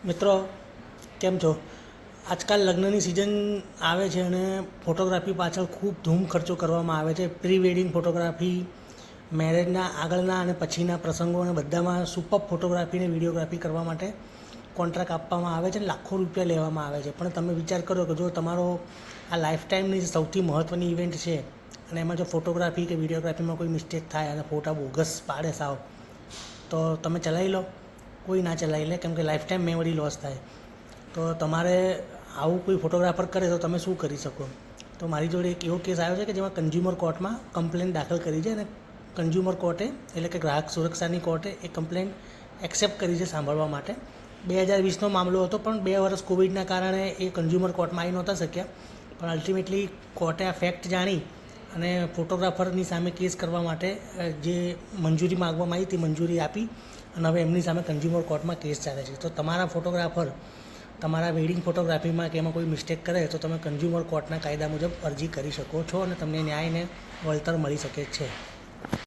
મિત્રો કેમ છો? આજકાલ લગ્નની સિઝન આવે છે અને ફોટોગ્રાફી પાછળ ખૂબ ધૂમ ખર્ચો કરવામાં આવે છે. પ્રી વેડિંગ ફોટોગ્રાફી, મેરેજના આગળના અને પછીના પ્રસંગો અને બધામાં સુપર ફોટોગ્રાફી અને વિડીયોગ્રાફી કરવા માટે કોન્ટ્રાક્ટ આપવામાં આવે છે અને લાખો રૂપિયા લેવામાં આવે છે. પણ તમે વિચાર કરો કે જો તમારો આ લાઈફ ટાઈમની સૌથી મહત્ત્વની ઇવેન્ટ છે અને એમાં જો ફોટોગ્રાફી કે વિડીયોગ્રાફીમાં કોઈ મિસ્ટેક થાય અને ફોટા બોગસ પાડે સાવ, તો તમે ચલાવી લો? કોઈ ના ચલાવી લે, કેમ કે લાઈફ ટાઈમ મેમરી લોસ થાય. તો તમારે આવું કોઈ ફોટોગ્રાફર કરે તો તમે શું કરી શકો? તો મારી જોડે એક એવો કેસ આવ્યો છે કે જેમાં કન્ઝ્યુમર કોર્ટમાં કમ્પ્લેન દાખલ કરી છે અને કન્ઝ્યુમર કોર્ટે એટલે કે ગ્રાહક સુરક્ષાની કોર્ટે એ કમ્પ્લેન એક્સેપ્ટ કરી છે સાંભળવા માટે. 2020નો મામલો હતો, પણ 2 વર્ષ કોવિડના કારણે એ કન્ઝ્યુમર કોર્ટમાં આવી નહોતા શક્યા. પણ અલ્ટિમેટલી કોર્ટે આ ફેક્ટ જાણી અને ફોટોગ્રાફરની સામે કેસ કરવા માટે જે મંજૂરી માગવામાં આવી હતી મંજૂરી આપી અને હવે એમની સામે કન્ઝ્યુમર કોર્ટમાં કેસ ચાલે છે. તો તમારા ફોટોગ્રાફર તમારા વેડિંગ ફોટોગ્રાફીમાં કે એમાં કોઈ મિસ્ટેક કરે તો તમે કન્ઝ્યુમર કોર્ટના કાયદા મુજબ અરજી કરી શકો છો અને તમને ન્યાયને વળતર મળી શકે છે.